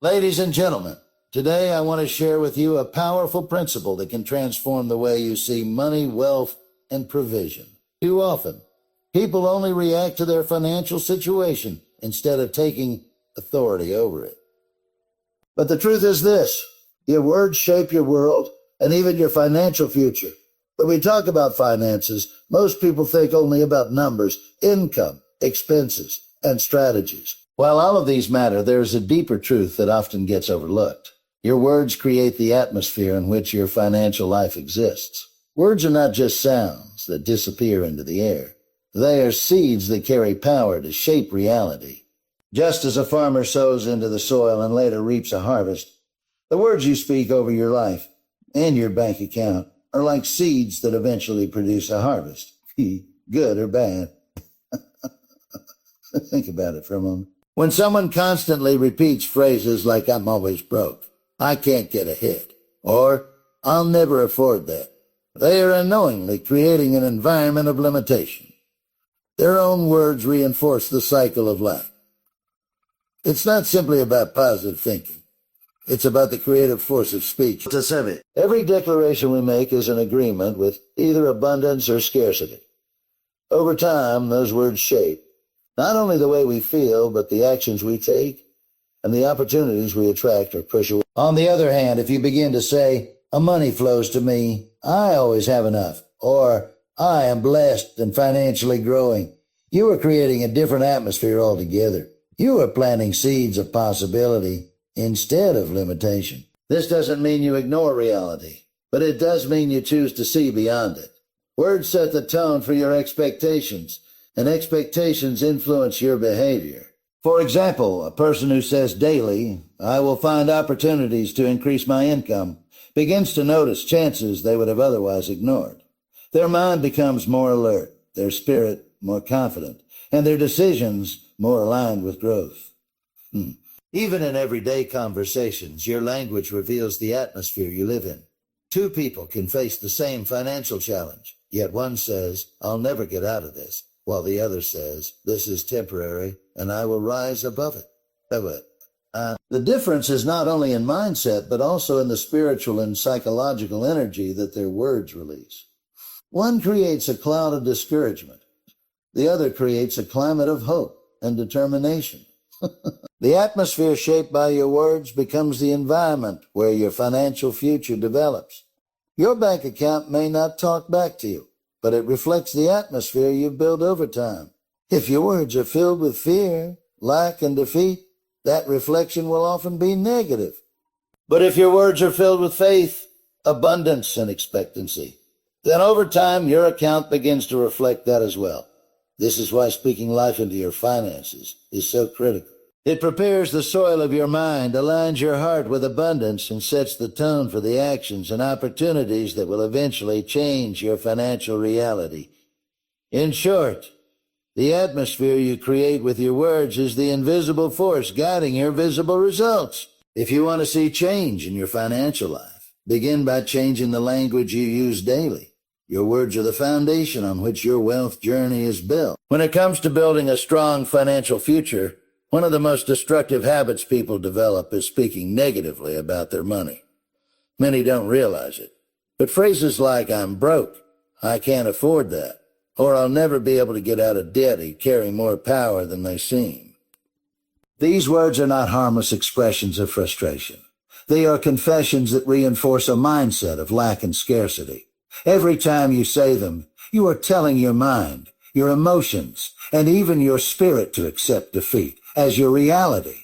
Ladies and gentlemen, today I want to share with you a powerful principle that can transform the way you see money, wealth, and provision. Too often, people only react to their financial situation instead of taking authority over it. But the truth is this: your words shape your world and even your financial future. When we talk about finances, most people think only about numbers, income, expenses, and strategies. While all of these matter, there is a deeper truth that often gets overlooked. Your words create the atmosphere in which your financial life exists. Words are not just sounds that disappear into the air. They are seeds that carry power to shape reality. Just as a farmer sows into the soil and later reaps a harvest, the words you speak over your life and your bank account are like seeds that eventually produce a harvest, good or bad. Think about it for a moment. When someone constantly repeats phrases like "I'm always broke," "I can't get ahead," or "I'll never afford that," they are unknowingly creating an environment of limitation. Their own words reinforce the cycle of lack. It's not simply about positive thinking. It's about the creative force of speech. Every declaration we make is an agreement with either abundance or scarcity. Over time, those words shape not only the way we feel, but the actions we take and the opportunities we attract or push away. On the other hand, if you begin to say, "Money flows to me, I always have enough," or "I am blessed and financially growing," you are creating a different atmosphere altogether. You are planting seeds of possibility instead of limitation. This doesn't mean you ignore reality, but it does mean you choose to see beyond it. Words set the tone for your expectations, and expectations influence your behavior. For example, a person who says daily, "I will find opportunities to increase my income," begins to notice chances they would have otherwise ignored. Their mind becomes more alert, their spirit more confident, and their decisions more aligned with growth. Even in everyday conversations, your language reveals the atmosphere you live in. Two people can face the same financial challenge, yet one says, "I'll never get out of this," while the other says, "This is temporary, and I will rise above it." The difference is not only in mindset, but also in the spiritual and psychological energy that their words release. One creates a cloud of discouragement. The other creates a climate of hope and determination. The atmosphere shaped by your words becomes the environment where your financial future develops. Your bank account may not talk back to you, but it reflects the atmosphere you've built over time. If your words are filled with fear, lack, and defeat, that reflection will often be negative. But if your words are filled with faith, abundance, and expectancy, then over time your account begins to reflect that as well. This is why speaking life into your finances is so critical. It prepares the soil of your mind, aligns your heart with abundance, and sets the tone for the actions and opportunities that will eventually change your financial reality. In short, the atmosphere you create with your words is the invisible force guiding your visible results. If you want to see change in your financial life, begin by changing the language you use daily. Your words are the foundation on which your wealth journey is built. When it comes to building a strong financial future, one of the most destructive habits people develop is speaking negatively about their money. Many don't realize it, but phrases like "I'm broke," "I can't afford that," or "I'll never be able to get out of debt" carry more power than they seem. These words are not harmless expressions of frustration. They are confessions that reinforce a mindset of lack and scarcity. Every time you say them, you are telling your mind, your emotions, and even your spirit to accept defeat as your reality.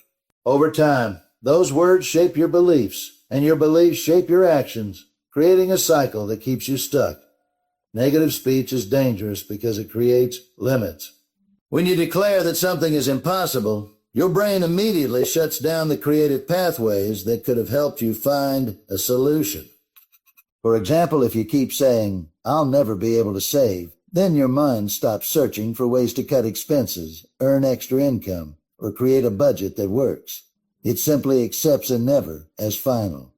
Over time, those words shape your beliefs, and your beliefs shape your actions, creating a cycle that keeps you stuck. Negative speech is dangerous because it creates limits. When you declare that something is impossible, your brain immediately shuts down the creative pathways that could have helped you find a solution. For example, if you keep saying, "I'll never be able to save," then your mind stops searching for ways to cut expenses, earn extra income, or create a budget that works. It simply accepts a never as final.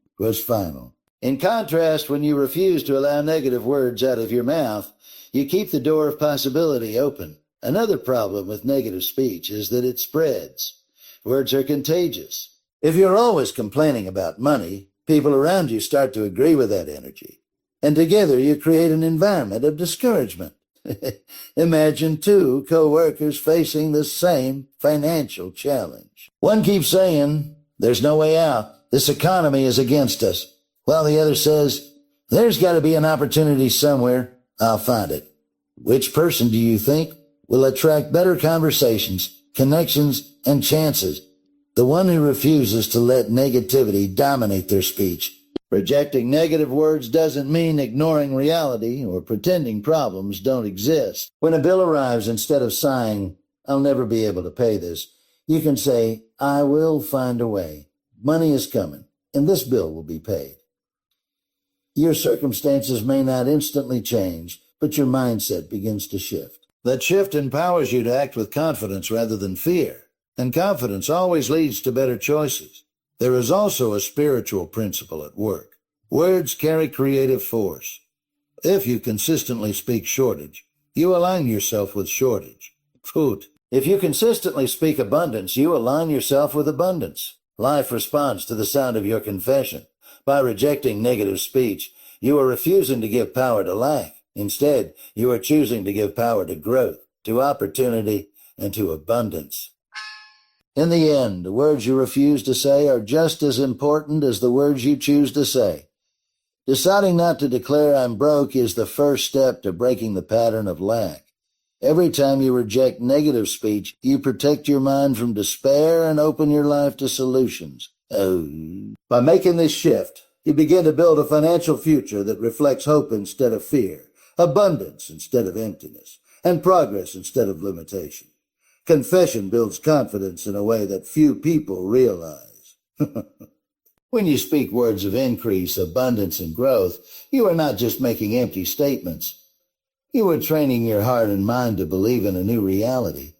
In contrast, when you refuse to allow negative words out of your mouth, you keep the door of possibility open. Another problem with negative speech is that it spreads. Words are contagious. If you're always complaining about money, people around you start to agree with that energy. And together you create an environment of discouragement. Imagine two co-workers facing the same financial challenge. One keeps saying, "There's no way out. This economy is against us." While the other says, "There's got to be an opportunity somewhere. I'll find it." Which person do you think will attract better conversations, connections, and chances? The one who refuses to let negativity dominate their speech. Projecting negative words doesn't mean ignoring reality or pretending problems don't exist. When a bill arrives, instead of sighing, "I'll never be able to pay this," you can say, "I will find a way. Money is coming, and this bill will be paid." Your circumstances may not instantly change, but your mindset begins to shift. That shift empowers you to act with confidence rather than fear, and confidence always leads to better choices. There is also a spiritual principle at work. Words carry creative force. If you consistently speak shortage, you align yourself with shortage. Food. If you consistently speak abundance, you align yourself with abundance. Life responds to the sound of your confession. By rejecting negative speech, you are refusing to give power to lack. Instead, you are choosing to give power to growth, to opportunity, and to abundance. In the end, the words you refuse to say are just as important as the words you choose to say. Deciding not to declare "I'm broke" is the first step to breaking the pattern of lack. Every time you reject negative speech, you protect your mind from despair and open your life to solutions. By making this shift, you begin to build a financial future that reflects hope instead of fear, abundance instead of emptiness, and progress instead of limitation. Confession builds confidence in a way that few people realize. When you speak words of increase, abundance, and growth, you are not just making empty statements. You are training your heart and mind to believe in a new reality.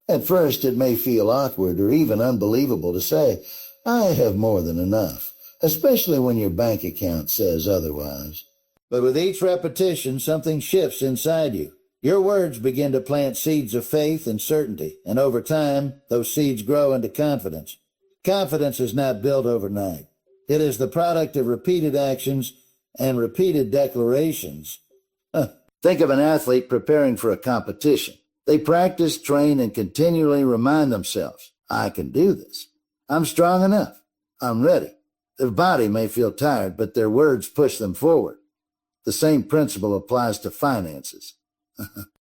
At first, it may feel awkward or even unbelievable to say, "I have more than enough," especially when your bank account says otherwise. But with each repetition, something shifts inside you. Your words begin to plant seeds of faith and certainty, and over time, those seeds grow into confidence. Confidence is not built overnight. It is the product of repeated actions and repeated declarations. Think of an athlete preparing for a competition. They practice, train, and continually remind themselves, "I can do this. I'm strong enough. I'm ready." Their body may feel tired, but their words push them forward. The same principle applies to finances.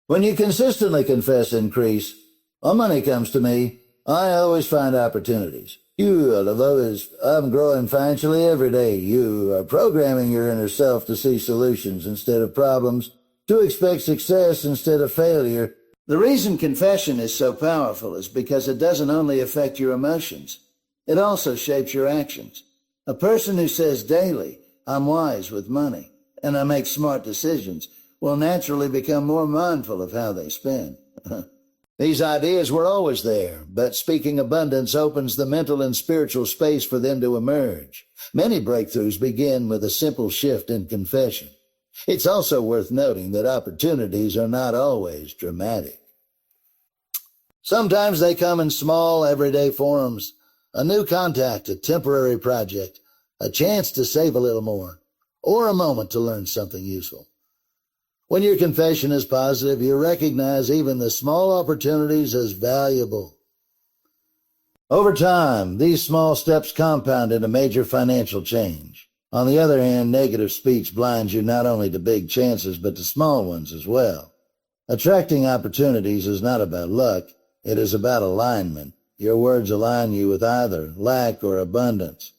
When you consistently confess increase, "When money comes to me, I always find opportunities. I'm growing financially every day." You are programming your inner self to see solutions instead of problems, to expect success instead of failure. The reason confession is so powerful is because it doesn't only affect your emotions, it also shapes your actions. A person who says daily, "I'm wise with money, and I make smart decisions," will naturally become more mindful of how they spend. These ideas were always there, but speaking abundance opens the mental and spiritual space for them to emerge. Many breakthroughs begin with a simple shift in confession. It's also worth noting that opportunities are not always dramatic. Sometimes they come in small, everyday forms. A new contact, a temporary project, a chance to save a little more, or a moment to learn something useful. When your confession is positive, you recognize even the small opportunities as valuable. Over time, these small steps compound into major financial change. On the other hand, negative speech blinds you not only to big chances, but to small ones as well. Attracting opportunities is not about luck, it is about alignment. Your words align you with either lack or abundance.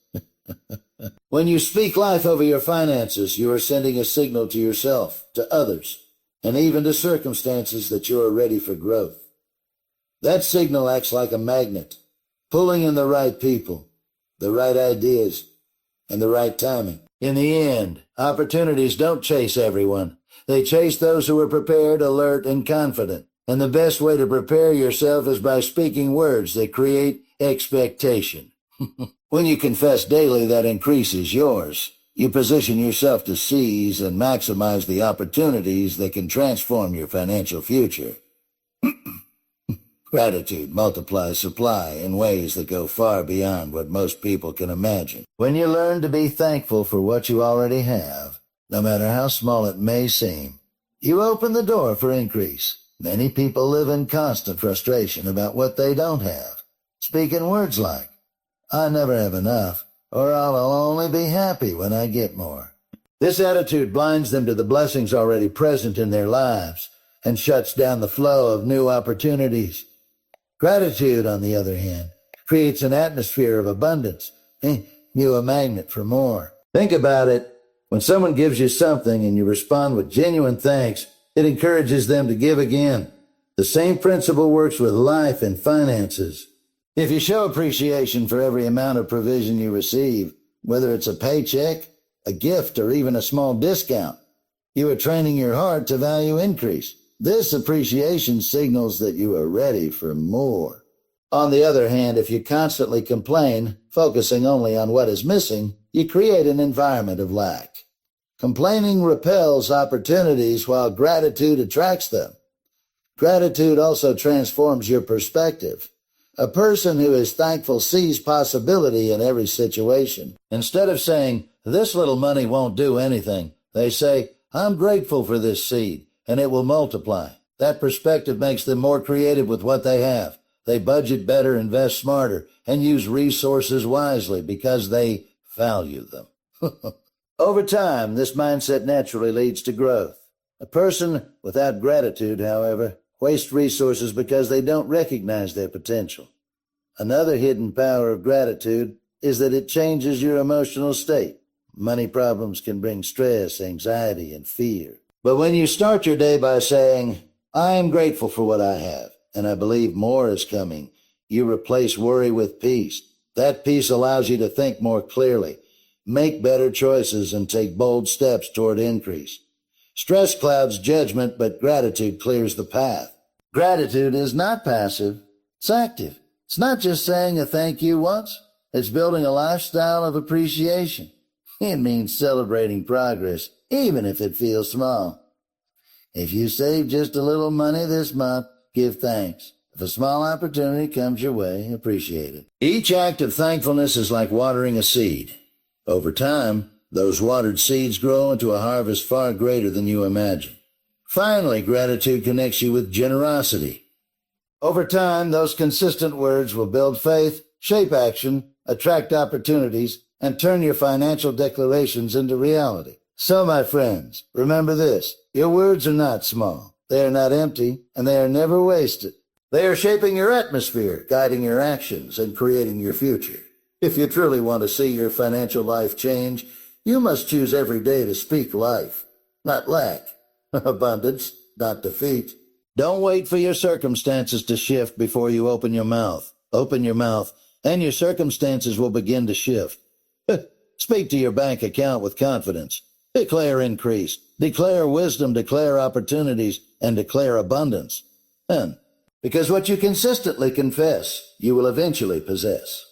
When you speak life over your finances, you are sending a signal to yourself, to others, and even to circumstances that you are ready for growth. That signal acts like a magnet, pulling in the right people, the right ideas, and the right timing. In the end, opportunities don't chase everyone. They chase those who are prepared, alert, and confident. And the best way to prepare yourself is by speaking words that create expectation. When you confess daily that increase is yours, you position yourself to seize and maximize the opportunities that can transform your financial future. Gratitude multiplies supply in ways that go far beyond what most people can imagine. When you learn to be thankful for what you already have, no matter how small it may seem, you open the door for increase. Many people live in constant frustration about what they don't have, speaking words like, "I never have enough," or "I'll only be happy when I get more." This attitude blinds them to the blessings already present in their lives and shuts down the flow of new opportunities. Gratitude, on the other hand, creates an atmosphere of abundance. You a magnet for more. Think about it. When someone gives you something and you respond with genuine thanks, it encourages them to give again. The same principle works with life and finances. If you show appreciation for every amount of provision you receive, whether it's a paycheck, a gift, or even a small discount, you are training your heart to value increase. This appreciation signals that you are ready for more. On the other hand, if you constantly complain, focusing only on what is missing, you create an environment of lack. Complaining repels opportunities while gratitude attracts them. Gratitude also transforms your perspective. A person who is thankful sees possibility in every situation. Instead of saying, "This little money won't do anything," they say, "I'm grateful for this seed, and it will multiply." That perspective makes them more creative with what they have. They budget better, invest smarter, and use resources wisely because they value them. Over time, this mindset naturally leads to growth. A person without gratitude, however, wastes resources because they don't recognize their potential. Another hidden power of gratitude is that it changes your emotional state. Money problems can bring stress, anxiety, and fear. But when you start your day by saying, "I am grateful for what I have, and I believe more is coming," you replace worry with peace. That peace allows you to think more clearly, make better choices, and take bold steps toward increase. Stress clouds judgment, but gratitude clears the path. Gratitude is not passive, it's active. It's not just saying a thank you once, it's building a lifestyle of appreciation. It means celebrating progress, even if it feels small. If you save just a little money this month, give thanks. If a small opportunity comes your way, appreciate it. Each act of thankfulness is like watering a seed. Over time, those watered seeds grow into a harvest far greater than you imagine. Finally, gratitude connects you with generosity. Over time, those consistent words will build faith, shape action, attract opportunities, and turn your financial declarations into reality. So, my friends, remember this. Your words are not small. They are not empty, and they are never wasted. They are shaping your atmosphere, guiding your actions, and creating your future. If you truly want to see your financial life change, you must choose every day to speak life, not lack, abundance, not defeat. Don't wait for your circumstances to shift before you open your mouth. Open your mouth, and your circumstances will begin to shift. Speak to your bank account with confidence. Declare increase, declare wisdom, declare opportunities, and declare abundance. And because what you consistently confess, you will eventually possess.